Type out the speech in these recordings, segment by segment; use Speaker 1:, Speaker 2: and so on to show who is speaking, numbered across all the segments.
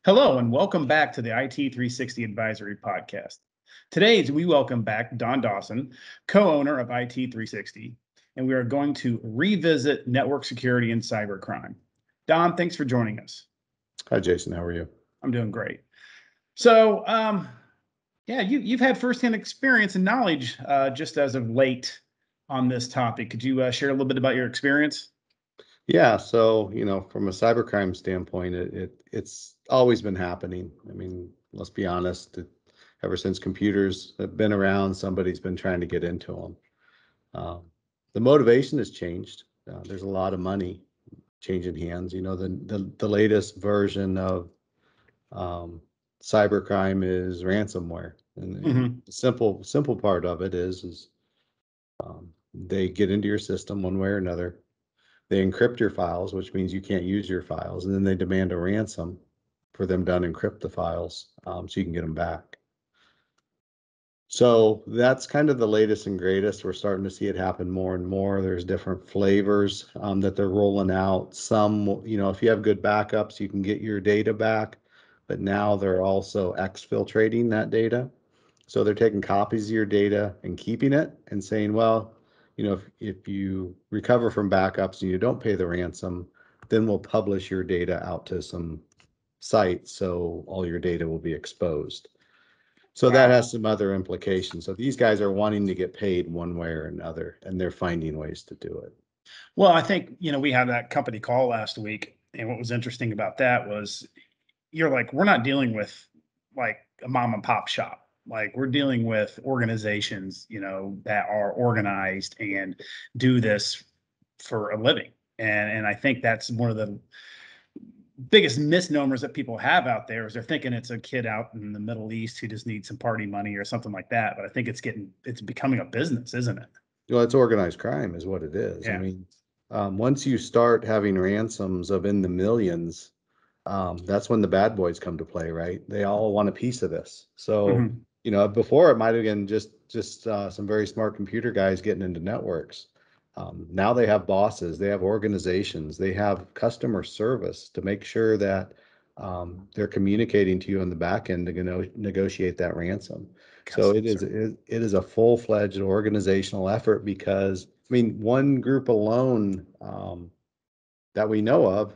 Speaker 1: Hello, and welcome back to the IT 360 Advisory Podcast. Today, we welcome back Don Dawson, co-owner of IT 360, and we are going to revisit network security and cybercrime. Don, thanks for joining us.
Speaker 2: Hi, Jason. How are you?
Speaker 1: I'm doing great. So, you've had firsthand experience and knowledge just as of late on this topic. Could you share a little bit about your experience?
Speaker 2: Yeah. So, from a cybercrime standpoint, it's always been happening. I mean, let's be honest. Ever since computers have been around, somebody's been trying to get into them. The motivation has changed. There's a lot of money changing hands. The latest version of cybercrime is ransomware, and the simple part of it is they get into your system one way or another. They encrypt your files, which means you can't use your files, and then they demand a ransom for them to unencrypt the files so you can get them back. So that's kind of the latest and greatest. We're starting to see it happen more and more. There's different flavors that they're rolling out. Some, if you have good backups, you can get your data back, but now they're also exfiltrating that data. So they're taking copies of your data and keeping it and saying, well, if you recover from backups and you don't pay the ransom, then we'll publish your data out to some sites, so all your data will be exposed. So that has some other implications. So these guys are wanting to get paid one way or another, and they're finding ways to do it.
Speaker 1: Well, I think, we had that company call last week, and what was interesting about that was you're like, we're not dealing with like a mom and pop shop. Like we're dealing with organizations, that are organized and do this for a living. And I think that's one of the biggest misnomers that people have out there is they're thinking it's a kid out in the Middle East who just needs some party money or something like that. But I think it's becoming a business, isn't it?
Speaker 2: Well, it's organized crime is what it is.
Speaker 1: Yeah.
Speaker 2: I mean, once you start having ransoms of in the millions, that's when the bad boys come to play, right? They all want a piece of this. So,
Speaker 1: Mhm.
Speaker 2: Before it might have been just some very smart computer guys getting into networks. Now they have bosses, they have organizations, they have customer service to make sure that they're communicating to you on the back end to negotiate that ransom. So it is a full-fledged organizational effort because, I mean, one group alone that we know of,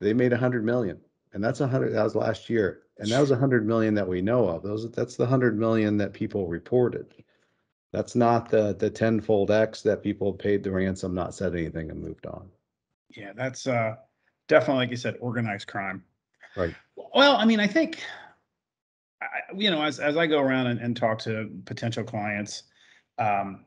Speaker 2: they made 100 million, and that was last year, and that was 100 million that we know of. That's the 100 million that people reported. That's not the tenfold X that people paid the ransom, not said anything, and moved on.
Speaker 1: Yeah, that's definitely, like you said, organized crime.
Speaker 2: Right.
Speaker 1: Well, I mean, I think, as I go around and talk to potential clients, um,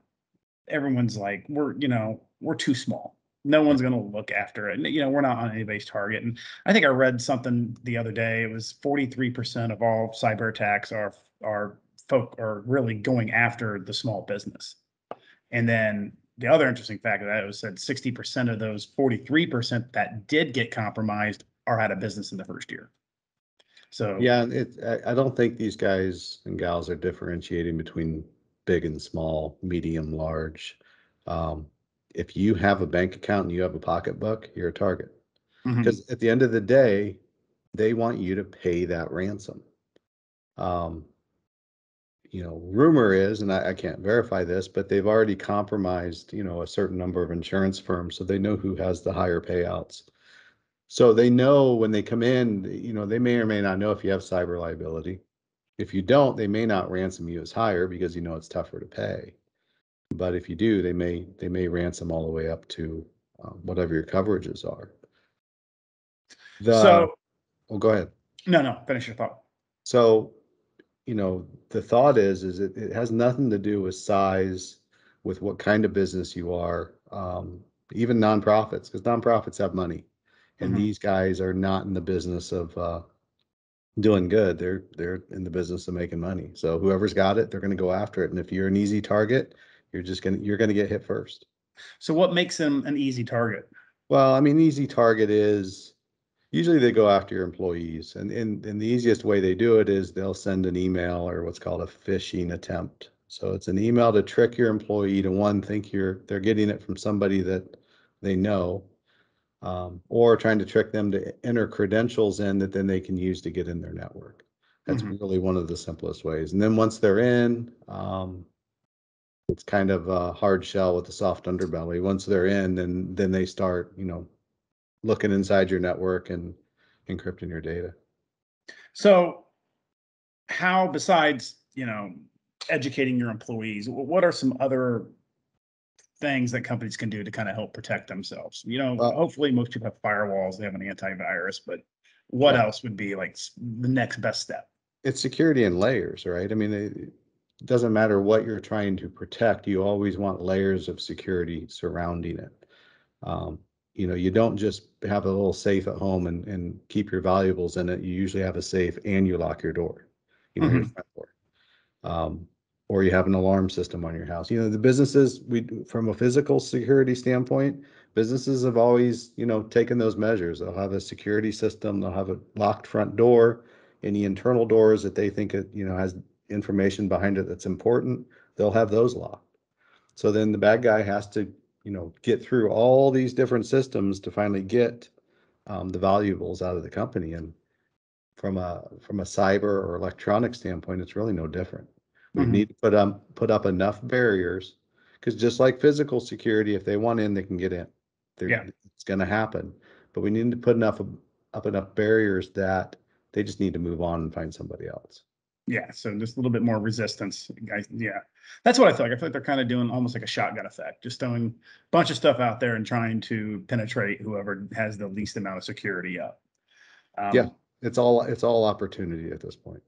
Speaker 1: everyone's like, we're too small. No one's going to look after it. And, we're not on anybody's target. And I think I read something the other day. It was 43% of all cyber attacks are really going after the small business. And then the other interesting fact of that was that 60% of those 43% that did get compromised are out of business in the first year. So
Speaker 2: yeah, I don't think these guys and gals are differentiating between big and small, medium, large. Um, if you have a bank account and you have a pocketbook, you're a target. Because at the end of the day, they want you to pay that ransom. Um, rumor is, and I can't verify this, but they've already compromised, a certain number of insurance firms, so they know who has the higher payouts. So they know when they come in, they may or may not know if you have cyber liability. If you don't, they may not ransom you as higher because it's tougher to pay. But if you do, they may ransom all the way up to whatever your coverages are.
Speaker 1: so
Speaker 2: Well, go ahead.
Speaker 1: no, finish your thought.
Speaker 2: So, the thought is it has nothing to do with size, with what kind of business you are, even nonprofits, because nonprofits have money, and these guys are not in the business of doing good. They're in the business of making money. So whoever's got it, they're going to go after it. And if you're an easy target, you're going to get hit first.
Speaker 1: So what makes them an easy target?
Speaker 2: Well, I mean, easy target is usually they go after your employees, and the easiest way they do it is they'll send an email or what's called a phishing attempt. So it's an email to trick your employee to, one, think they're getting it from somebody that they know, or trying to trick them to enter credentials in that then they can use to get in their network. That's
Speaker 1: Mhm.
Speaker 2: really one of the simplest ways. And then once they're in, it's kind of a hard shell with a soft underbelly. Once they're in, then they start, looking inside your network and encrypting your data.
Speaker 1: So how, besides, educating your employees, what are some other things that companies can do to kind of help protect themselves?
Speaker 2: Well,
Speaker 1: Hopefully most people have firewalls, they have an antivirus, but what
Speaker 2: right.
Speaker 1: else would be like the next best step?
Speaker 2: It's security in layers, right? I mean, it doesn't matter what you're trying to protect, you always want layers of security surrounding it. Um, you don't just have a little safe at home and keep your valuables in it. You usually have a safe and you lock your door, your
Speaker 1: Hmm.
Speaker 2: front door. Um, or you have an alarm system on your house. The businesses, from a physical security standpoint, businesses have always, taken those measures. They'll have a security system, they'll have a locked front door. Any internal doors that they think has information behind it that's important, they'll have those locked. So then the bad guy has to, get through all these different systems to finally get the valuables out of the company. And from a cyber or electronic standpoint, it's really no different. We
Speaker 1: Hmm.
Speaker 2: need to put up enough barriers, because just like physical security, if they want in, they can get in.
Speaker 1: Yeah.
Speaker 2: It's going to happen, but we need to put enough barriers that they just need to move on and find somebody else.
Speaker 1: Yeah. So just a little bit more resistance, guys. Yeah. That's what I feel like. I feel like they're kind of doing almost like a shotgun effect, just throwing a bunch of stuff out there and trying to penetrate whoever has the least amount of security up.
Speaker 2: Yeah,
Speaker 1: Um,
Speaker 2: it's all opportunity at this point.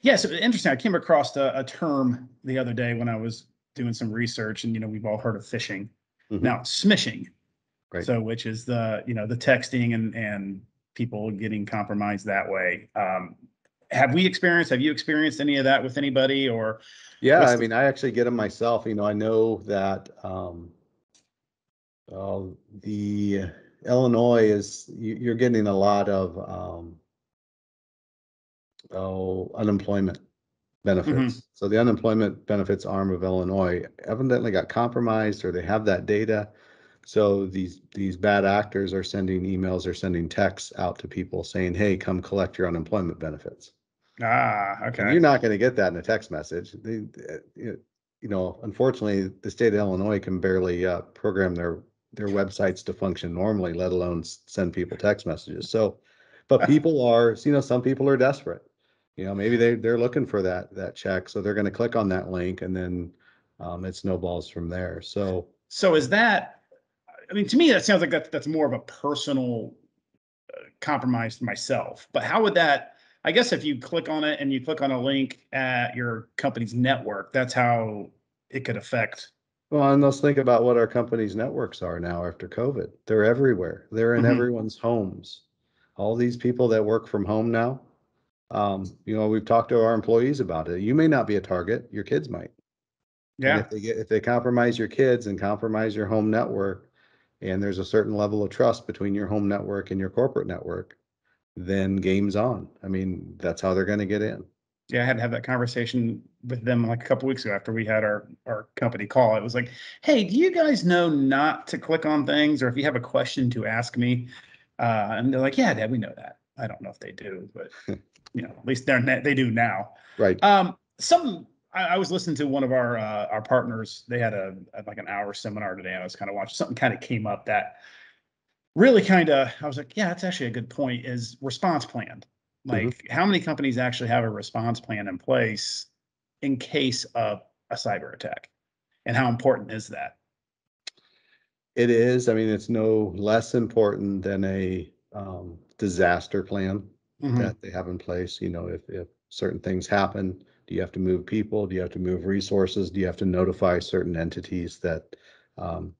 Speaker 1: yeah. So interesting. I came across a term the other day when I was doing some research, and we've all heard of phishing.
Speaker 2: Hmm.
Speaker 1: Now, smishing.
Speaker 2: Right.
Speaker 1: So, which is the texting and people getting compromised that way. Have you experienced any of that with anybody, or
Speaker 2: Yeah,
Speaker 1: what's
Speaker 2: I
Speaker 1: the?
Speaker 2: mean, I actually get them myself. I know that uh, the Illinois you're getting a lot of unemployment
Speaker 1: Mhm.
Speaker 2: benefits. So the unemployment benefits arm of Illinois evidently got compromised, or they have that data. So these bad actors are sending emails or sending texts out to people saying, "Hey, come collect your unemployment benefits." And
Speaker 1: Okay.
Speaker 2: you're not going to get that in a text message. Unfortunately, the state of Illinois can barely program their websites to function normally, let alone send people text messages. So, but people are, some people are desperate. Maybe they're looking for that check, so they're going to click on that link, and then it snowballs from there. So,
Speaker 1: So is that? I mean, to me, that sounds like that's more of a personal compromise to myself. But how would that? I guess if you click on it and you click on a link at your company's network, that's how it could affect.
Speaker 2: well, and let's think about what our company's networks are now after COVID. They're everywhere. They're in
Speaker 1: Mhm.
Speaker 2: everyone's homes. All these people that work from home now, we've talked to our employees about it. You may not be a target, your kids might. And
Speaker 1: Yeah.
Speaker 2: if they compromise your kids and compromise your home network, and there's a certain level of trust between your home network and your corporate network, then game's on. I mean, that's how they're going to get in.
Speaker 1: Yeah, I had to have that conversation with them like a couple weeks ago after we had our company call. It was like, "Hey, do you guys know not to click on things, or if you have a question to ask me?" And they're like, "Yeah, Dad, we know that." I don't know if they do, but at least they do now.
Speaker 2: Right.
Speaker 1: Some I was listening to one of our partners. They had like an hour seminar today. And I was kind of watching something kind of came up that really kind of I was like, yeah, that's actually a good point. Is response plan.
Speaker 2: Mhm.
Speaker 1: Like, how many companies actually have a response plan in place in case of a cyber attack, and how important is that?
Speaker 2: It is. I mean, it's no less important than a disaster plan
Speaker 1: Hmm.
Speaker 2: that they have in place. If certain things happen, do you have to move people? Do you have to move resources? Do you have to notify certain entities that um,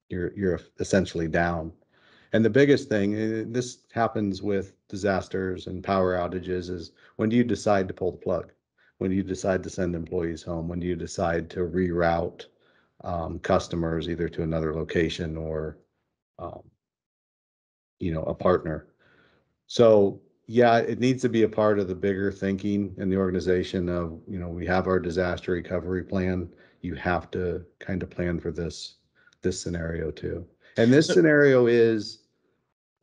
Speaker 2: you're essentially down? And the biggest thing, this happens with disasters and power outages, is when do you decide to pull the plug? When do you decide to send employees home? When do you decide to reroute customers either to another location or um, a partner? So yeah, it needs to be a part of the bigger thinking in the organization of, we have our disaster recovery plan. You have to kind of plan for this scenario too. And this
Speaker 1: So
Speaker 2: scenario is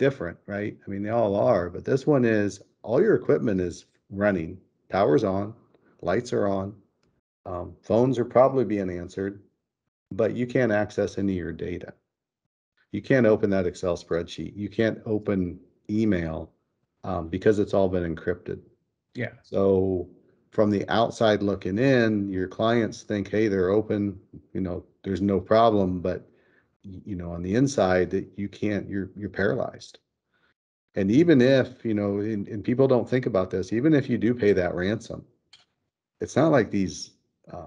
Speaker 2: different, right? I mean, they all are, but this one is all your equipment is running, power's on, lights are on, phones are probably being answered, but you can't access any of your data. You can't open that Excel spreadsheet. You can't open email because it's all been encrypted.
Speaker 1: Yeah.
Speaker 2: So from the outside looking in, your clients think, hey, they're open, there's no problem, but on the inside that you can't, you're paralyzed. And even if, and people don't think about this, even if you do pay that ransom, it's not like these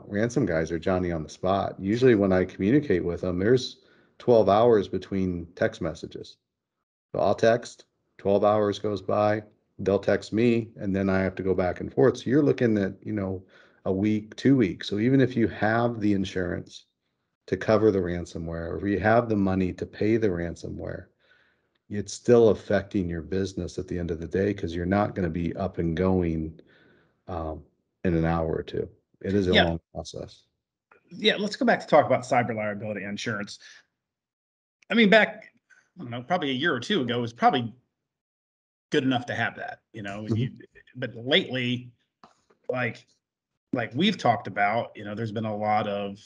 Speaker 2: ransom guys are Johnny on the spot. Usually when I communicate with them, there's 12 hours between text messages. So I'll text, 12 hours goes by, they'll text me, and then I have to go back and forth. So you're looking at, a week, 2 weeks. So even if you have the insurance to cover the ransomware, or if you have the money to pay the ransomware, it's still affecting your business at the end of the day because you're not going to be up and going in an hour or two. It is a
Speaker 1: Yeah.
Speaker 2: long process.
Speaker 1: Yeah. Let's go back to talk about cyber liability insurance. I mean, back, I don't know, probably a year or two ago, it was probably good enough to have that, but lately, like we've talked about, there's been a lot of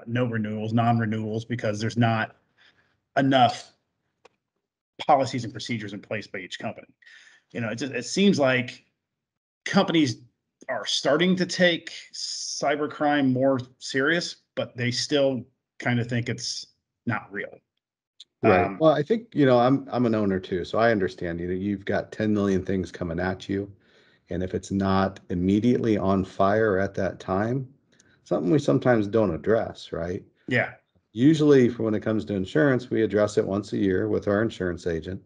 Speaker 1: no renewals, non-renewals, because there's not enough policies and procedures in place by each company. It seems like companies are starting to take cybercrime more serious, but they still kind of think it's not real.
Speaker 2: Right. Well, I think, I'm an owner too, so I understand, you've got 10 million things coming at you. And if it's not immediately on fire at that time, something we sometimes don't address, right?
Speaker 1: Yeah.
Speaker 2: Usually, for when it comes to insurance, we address it once a year with our insurance agent.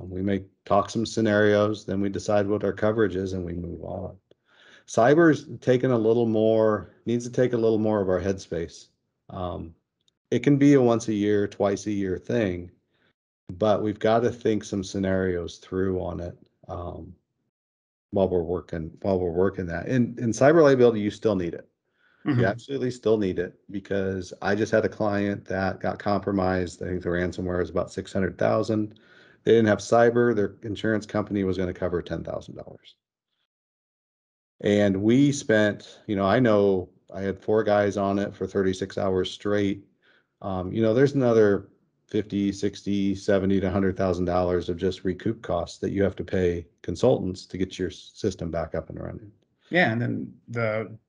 Speaker 2: We may talk some scenarios, then we decide what our coverage is, and we move on. Cyber's taken a little more, needs to take a little more of our headspace. It can be a once a year, twice a year thing, but we've got to think some scenarios through on it. While we're working that. In cyber liability, you still need it. You
Speaker 1: Mhm.
Speaker 2: absolutely still need it because I just had a client that got compromised. I think the ransomware is about 600,000. They didn't have cyber. Their insurance company was going to cover $10,000. And we spent, I know I had 4 guys on it for 36 hours straight. There's another 50, 60, 70 to $100,000 of just recoup costs that you have to pay consultants to get your system back up and running.
Speaker 1: Yeah. And then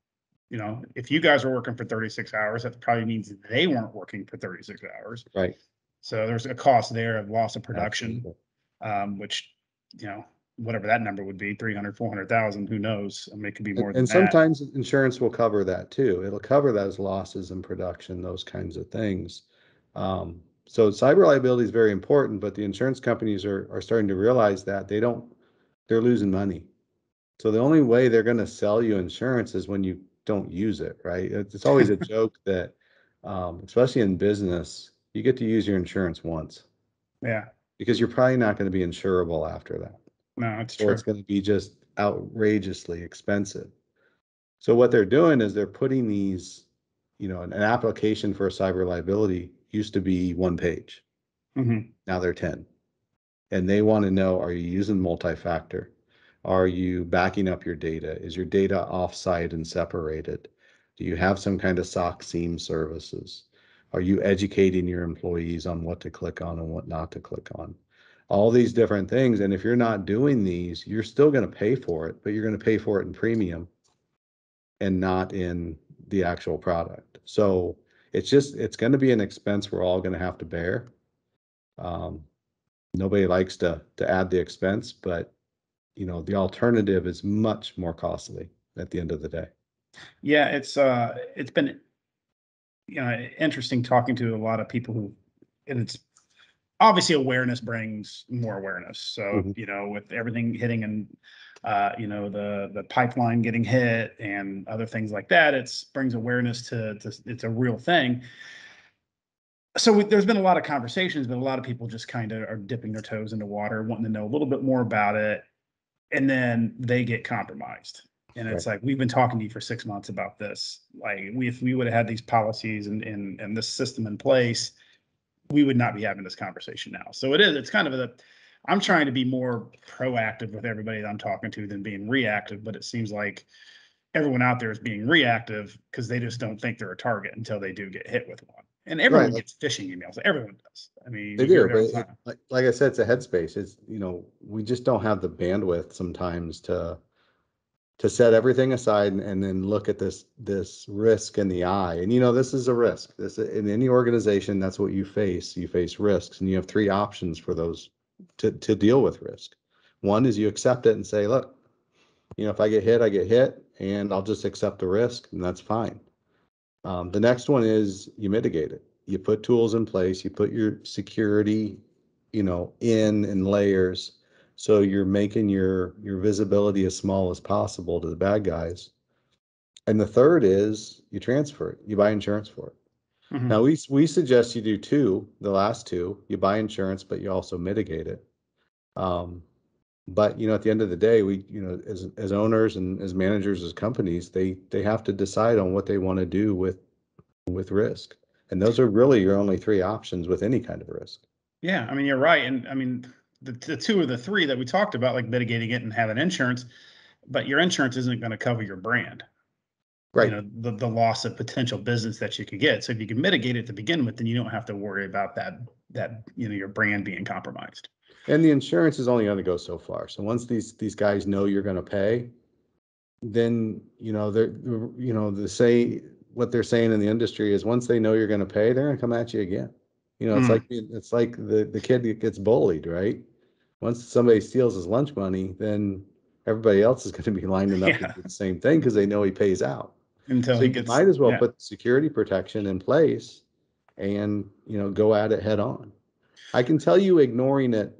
Speaker 1: if you guys were working for 36 hours, that probably means they weren't working for 36 hours.
Speaker 2: Right.
Speaker 1: So there's a cost there of loss of production,
Speaker 2: Absolutely.
Speaker 1: which, whatever that number would be, 300, 400,000, who knows? I mean, it could be more than
Speaker 2: And
Speaker 1: that.
Speaker 2: sometimes insurance will cover that too. It'll cover those losses in production, those kinds of things. So cyber liability is very important, but the insurance companies are starting to realize that they're losing money. So the only way they're going to sell you insurance is when you don't use it, right? It's always a joke that, especially in business, you get to use your insurance once
Speaker 1: Yeah.
Speaker 2: because you're probably not going to be insurable after that,
Speaker 1: No, it's
Speaker 2: or
Speaker 1: true.
Speaker 2: it's going to be just outrageously expensive. So what they're doing is they're putting these, an application for a cyber liability used to be 1 page.
Speaker 1: Hmm.
Speaker 2: Now they're 10. And they want to know, are you using multi-factor? Are you backing up your data? Is your data offsite and separated? Do you have some kind of SOC SIEM services? Are you educating your employees on what to click on and what not to click on? All these different things. And if you're not doing these, you're still going to pay for it, but you're going to pay for it in premium and not in the actual product. So it's going to be an expense we're all going to have to bear. Um, Nobody likes to add the expense, but the alternative is much more costly at the end of the day.
Speaker 1: Yeah, it's been interesting talking to a lot of people and it's obviously awareness brings more awareness. So,
Speaker 2: Mhm.
Speaker 1: with everything hitting and the pipeline getting hit and other things like that, it brings awareness to it's a real thing. So there's been a lot of conversations, but a lot of people just kind of are dipping their toes into water, wanting to know a little bit more about it, and then they get compromised. And
Speaker 2: Right.
Speaker 1: it's like, we've been talking to you for 6 months about this. Like, if we would have had these policies and this system in place, we would not be having this conversation now. So it's kind of I'm trying to be more proactive with everybody that I'm talking to than being reactive, but it seems like everyone out there is being reactive because they just don't think they're a target until they do get hit with one. And
Speaker 2: Right.
Speaker 1: everyone gets phishing emails. Everyone does. I mean,
Speaker 2: They
Speaker 1: you hear
Speaker 2: do,
Speaker 1: it
Speaker 2: but
Speaker 1: every time.
Speaker 2: like I said, it's a headspace. It's, we just don't have the bandwidth sometimes to set everything aside and then look at this risk in the eye. And this is a risk. This in any organization, that's what you face. You face risks, and you have three options for those to deal with risk. One is you accept it and say, look, if I get hit, I get hit, and I'll just accept the risk, and that's fine. The next one is you mitigate it. You put tools in place, you put your security, in layers. So you're making your visibility as small as possible to the bad guys. And the third is you transfer it. You buy insurance for it.
Speaker 1: Mhm.
Speaker 2: Now we suggest you do two, the last two. You buy insurance, but you also mitigate it. But at the end of the day, we, as owners and as managers, as companies, they have to decide on what they want to do with risk. And those are really your only three options with any kind of risk.
Speaker 1: Yeah, I mean, you're right. And I mean, the two of the three that we talked about, like mitigating it and having insurance, but your insurance isn't going to cover your brand.
Speaker 2: Right.
Speaker 1: The loss of potential business that you could get. So if you can mitigate it to begin with, then you don't have to worry about that your brand being compromised.
Speaker 2: And the insurance is only going to go so far. So once these guys know you're going to pay, then they're the say what they're saying in the industry is once they know you're going to pay, they're going to come at you again.
Speaker 1: Mm.
Speaker 2: It's like the kid that gets bullied, right? Once somebody steals his lunch money, then everybody else is going to be lining up to
Speaker 1: Yeah,
Speaker 2: do the same thing because they know he pays out.
Speaker 1: until
Speaker 2: So
Speaker 1: he
Speaker 2: you
Speaker 1: gets,
Speaker 2: might as well
Speaker 1: yeah.
Speaker 2: put security protection in place and go at it head on. I can tell you ignoring it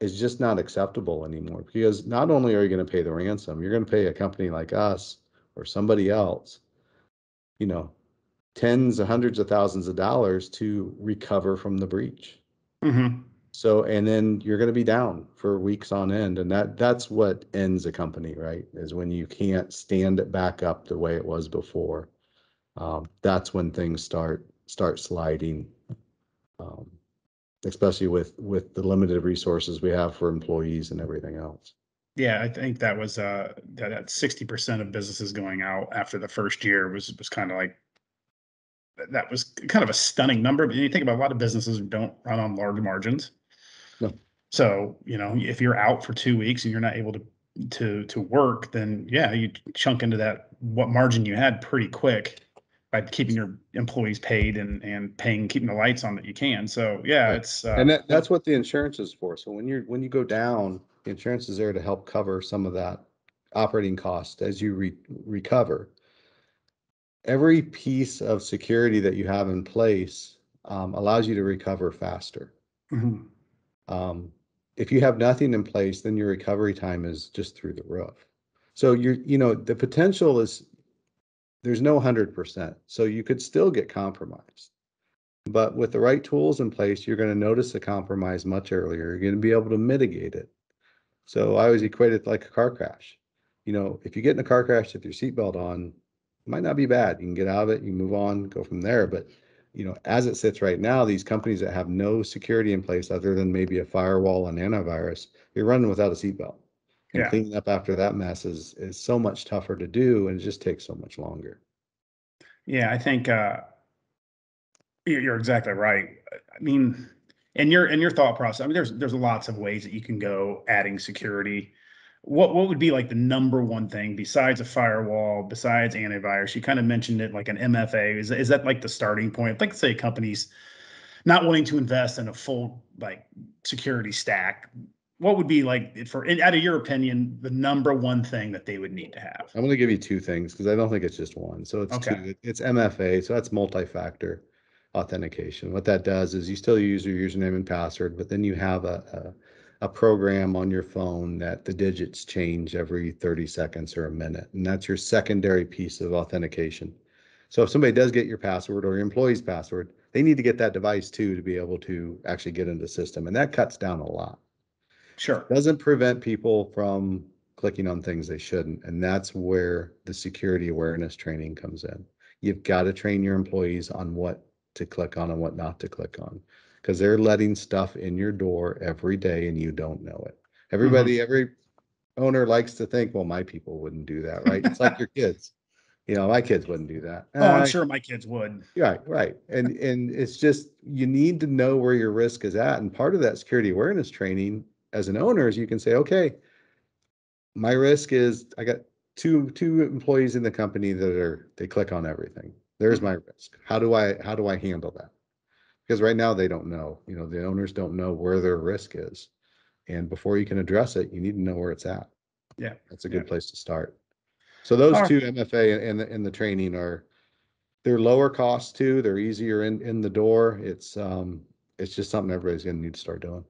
Speaker 2: is just not acceptable anymore because not only are you going to pay the ransom, you're going to pay a company like us or somebody else, you know, tens of hundreds of thousands of dollars to recover from the breach.
Speaker 1: Hmm.
Speaker 2: So, and then you're going to be down for weeks on end. And that's what ends a company, right? Is when you can't stand it back up the way it was before. That's when things start sliding. Um, Especially with the limited resources we have for employees and everything else.
Speaker 1: Yeah, I think that was that 60% of businesses going out after the first year was kind of like that was kind of a stunning number. But you think about a lot of businesses don't run on large margins.
Speaker 2: No.
Speaker 1: So, if you're out for 2 weeks and you're not able to work, then yeah, you chunk into that what margin you had pretty quick by keeping your employees paid and keeping the lights on that you can. So yeah,
Speaker 2: Right.
Speaker 1: it's
Speaker 2: And that's what the insurance is for. So when you go down, the insurance is there to help cover some of that operating cost as you recover. Every piece of security that you have in place allows you to recover faster.
Speaker 1: Mhm.
Speaker 2: Um, if you have nothing in place, then your recovery time is just through the roof. So the potential is there's no 100%. So you could still get compromised. But with the right tools in place, you're going to notice the compromise much earlier. You're going to be able to mitigate it. So I always equate it like a car crash. If you get in a car crash with your seatbelt on, it might not be bad. You can get out of it, you move on, go from there. But as it sits right now, these companies that have no security in place other than maybe a firewall and antivirus, you're running without a seatbelt. And
Speaker 1: Yeah.
Speaker 2: cleaning up after that mess is so much tougher to do and it just takes so much longer.
Speaker 1: Yeah, I think you're exactly right. I mean, in your thought process, I mean, there's lots of ways that you can go adding security. What would be like the number one thing besides a firewall, besides antivirus? You kind of mentioned it like an MFA. Is that like the starting point? Like say companies not wanting to invest in a full like security stack. What would be like out of your opinion, the number one thing that they would need to have?
Speaker 2: I'm going to give you two things because I don't think it's just one. So it's
Speaker 1: Okay,
Speaker 2: two. It's MFA, so that's multi-factor authentication. What that does is you still use your username and password, but then you have a program on your phone that the digits change every 30 seconds or a minute, and that's your secondary piece of authentication. So if somebody does get your password or your employee's password, they need to get that device too to be able to actually get into the system, and that cuts down a lot.
Speaker 1: sure.
Speaker 2: Doesn't prevent people from clicking on things they shouldn't. And that's where the security awareness training comes in. You've got to train your employees on what to click on and what not to click on. Because they're letting stuff in your door every day and you don't know it. Every owner likes to think, well, my people wouldn't do that, right? It's like your kids. My kids wouldn't do that.
Speaker 1: Oh, I'm sure my kids would.
Speaker 2: Right. And it's just, you need to know where your risk is at. And part of that security awareness training as an owner is you can say, okay, my risk is I got two employees in the company they click on everything. There's my risk. How do I handle that? Because right now they don't know, the owners don't know where their risk is. And before you can address it, you need to know where it's at.
Speaker 1: Yeah.
Speaker 2: That's a good place to start. So those
Speaker 1: All
Speaker 2: two MFA and the training they're lower cost too. They're easier in the door. It's just something everybody's going to need to start doing.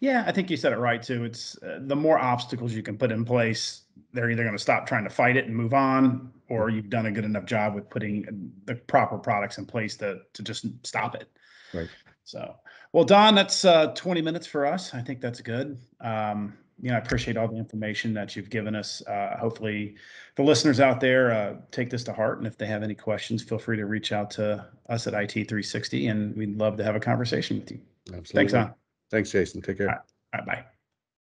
Speaker 1: Yeah, I think you said it right too. It's the more obstacles you can put in place, they're either going to stop trying to fight it and move on, or you've done a good enough job with putting the proper products in place to just stop it.
Speaker 2: Right.
Speaker 1: So, well, Don, that's 20 minutes for us. I think that's good. I appreciate all the information that you've given us. Hopefully the listeners out there take this to heart. And if they have any questions, feel free to reach out to us at IT360, and we'd love to have a conversation with you.
Speaker 2: Absolutely.
Speaker 1: Thanks, Don.
Speaker 2: Thanks, Jason. Take care.
Speaker 1: All right, bye.